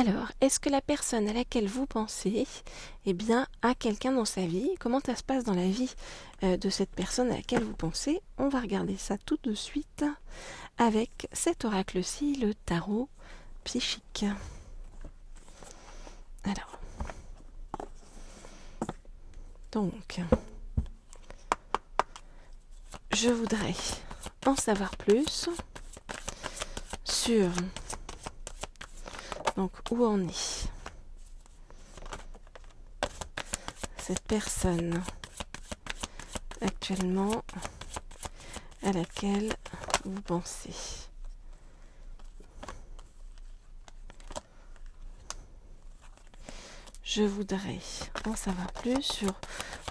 Alors, est-ce que la personne à laquelle vous pensez, eh bien, a quelqu'un dans sa vie? Comment ça se passe dans la vie de cette personne à laquelle vous pensez? On va regarder ça tout de suite avec cet oracle-ci, le tarot psychique. Alors, donc, je voudrais en savoir plus sur donc où en est cette personne actuellement à laquelle vous pensez. Je voudrais en savoir plus sur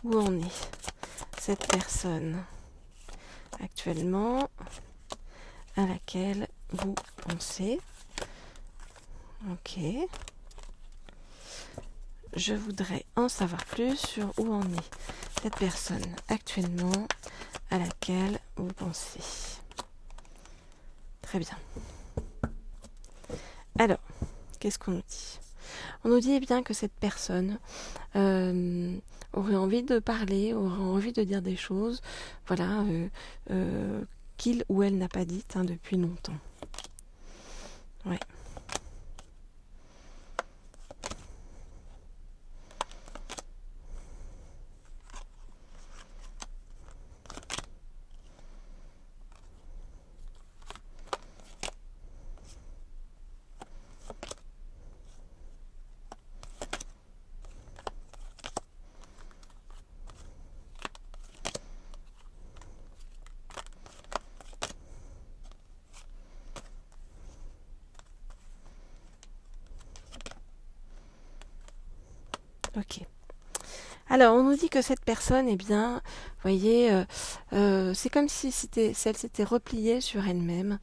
où en est cette personne actuellement à laquelle vous pensez. Ok. Je voudrais en savoir plus sur où en est cette personne actuellement à laquelle vous pensez. Très bien. Alors, qu'est-ce qu'on nous dit? On nous dit eh bien que cette personne aurait envie de parler, aurait envie de dire des choses, voilà, qu'il ou elle n'a pas dites depuis longtemps. Ouais. Ok. Alors, on nous dit que cette personne, eh bien, vous voyez, c'est comme si elle s'était repliée sur elle-même,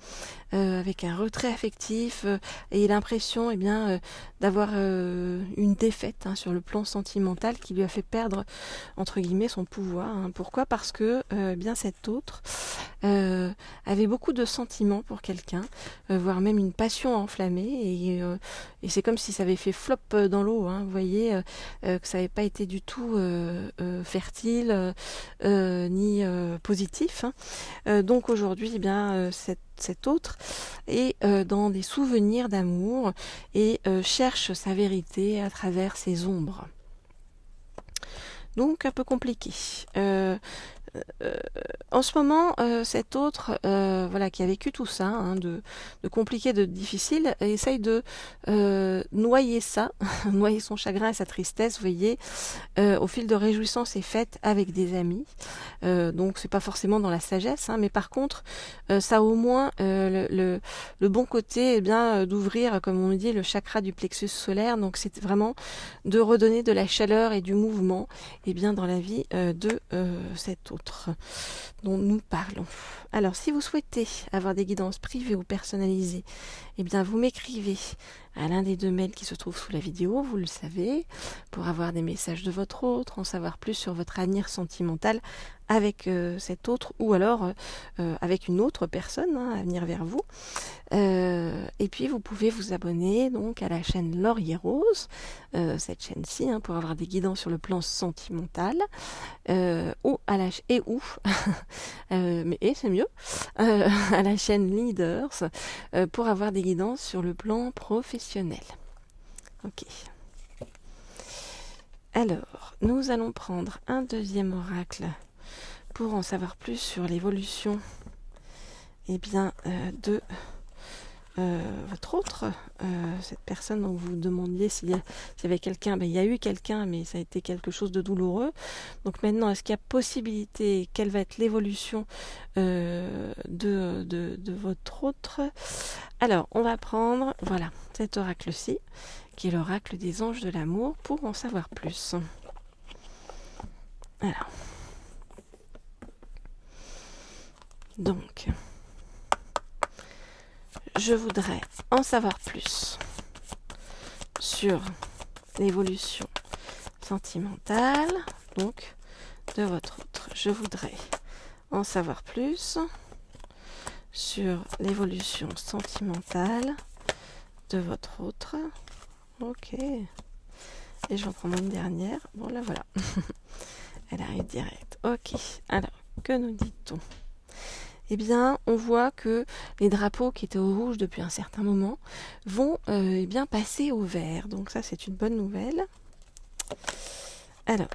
avec un retrait affectif et l'impression, eh bien, d'avoir une défaite sur le plan sentimental qui lui a fait perdre, entre guillemets, son pouvoir. Pourquoi? Parce que, eh bien, cet autre avait beaucoup de sentiments pour quelqu'un, voire même une passion enflammée, et c'est comme si ça avait fait flop dans l'eau. Vous voyez, que ça n'avait pas été du tout fertile ni positif. Donc aujourd'hui, eh bien, cet autre est dans des souvenirs d'amour et cherche sa vérité à travers ses ombres. Donc un peu compliqué. En ce moment, cet autre, voilà, qui a vécu tout ça, de compliqué, de difficile, essaye de noyer ça, noyer son chagrin et sa tristesse, vous voyez, au fil de réjouissances et fêtes avec des amis. Donc c'est pas forcément dans la sagesse, mais par contre, ça a au moins le bon côté, eh bien, d'ouvrir, comme on dit, le chakra du plexus solaire. Donc c'est vraiment de redonner de la chaleur et du mouvement, eh bien, dans la vie de cet autre dont nous parlons. Alors, si vous souhaitez avoir des guidances privées ou personnalisées, eh bien, vous m'écrivez à l'un des deux mails qui se trouvent sous la vidéo, vous le savez, pour avoir des messages de votre autre, en savoir plus sur votre avenir sentimental avec cet autre, ou alors avec une autre personne à venir vers vous. Et puis vous pouvez vous abonner donc à la chaîne Laurier Rose, cette chaîne-ci, pour avoir des guidances sur le plan sentimental, ou à la mais c'est mieux, à la chaîne Leaders, pour avoir des guidances sur le plan professionnel. Ok. Alors, nous allons prendre un deuxième oracle pour en savoir plus sur l'évolution, eh bien, de votre autre, cette personne dont vous demandiez s'il y avait quelqu'un. Il y a eu quelqu'un, mais ça a été quelque chose de douloureux. Donc maintenant, est-ce qu'il y a possibilité, quelle va être l'évolution de votre autre? Alors, on va prendre, voilà, cet oracle-ci, qui est l'oracle des anges de l'amour, pour en savoir plus. Alors, donc, je voudrais en savoir plus sur l'évolution sentimentale, donc, de votre autre. Je voudrais en savoir plus sur l'évolution sentimentale de votre autre. Ok. Et je vais en prendre une dernière. Bon, là, voilà. Elle arrive direct. Ok. Alors, que nous dit-on? Eh bien, on voit que les drapeaux qui étaient au rouge depuis un certain moment vont eh bien passer au vert. Donc ça, c'est une bonne nouvelle. Alors,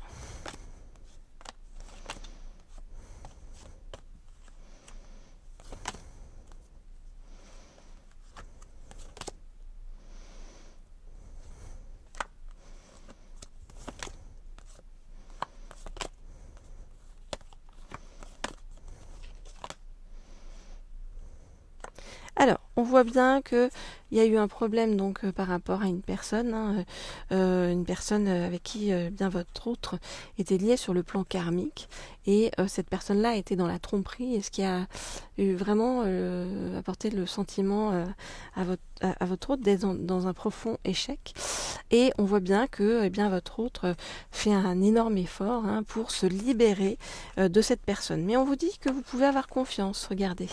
on voit bien que il y a eu un problème donc par rapport à une personne, hein, une personne avec qui bien votre autre était lié sur le plan karmique, et cette personne-là était dans la tromperie, et ce qui a eu vraiment apporté le sentiment à votre autre d'être dans un profond échec. Et on voit bien que eh bien votre autre fait un énorme effort, hein, pour se libérer de cette personne. Mais on vous dit que vous pouvez avoir confiance. Regardez,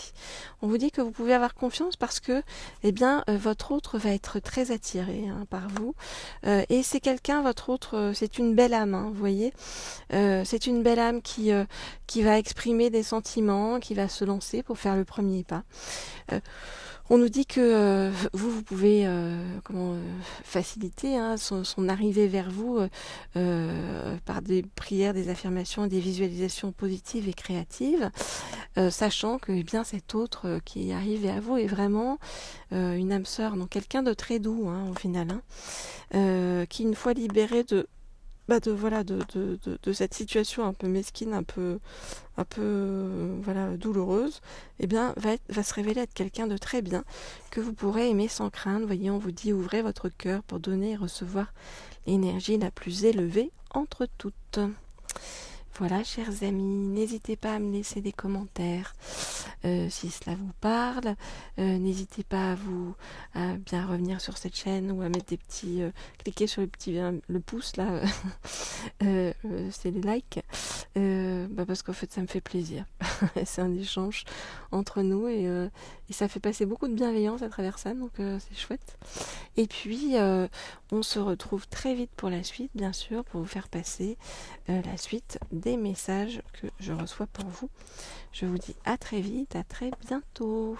on vous dit que vous pouvez avoir confiance parce que eh bien votre autre va être très attiré, hein, par vous, et c'est quelqu'un, votre autre, c'est une belle âme, hein, vous voyez, c'est une belle âme qui va exprimer des sentiments, qui va se lancer pour faire le premier pas. On nous dit que vous pouvez faciliter, hein, son arrivée vers vous par des prières, des affirmations, des visualisations positives et créatives, sachant que eh bien cet autre qui arrive vers vous est vraiment une âme sœur, donc quelqu'un de très doux, hein, au final, hein, qui, une fois libéré de cette situation un peu mesquine, un peu voilà, douloureuse, eh bien va se révéler être quelqu'un de très bien, que vous pourrez aimer sans crainte. Voyez, on vous dit ouvrez votre cœur pour donner et recevoir l'énergie la plus élevée entre toutes. Voilà, chers amis, n'hésitez pas à me laisser des commentaires si cela vous parle. N'hésitez pas à bien revenir sur cette chaîne, ou à mettre des petits, cliquer sur le pouce là, c'est les likes, parce qu'en fait ça me fait plaisir. C'est un échange entre nous, et ça fait passer beaucoup de bienveillance à travers ça, donc c'est chouette. Et puis on se retrouve très vite pour la suite, bien sûr, pour vous faire passer la suite des messages que je reçois pour vous. Je vous dis à très vite, à très bientôt.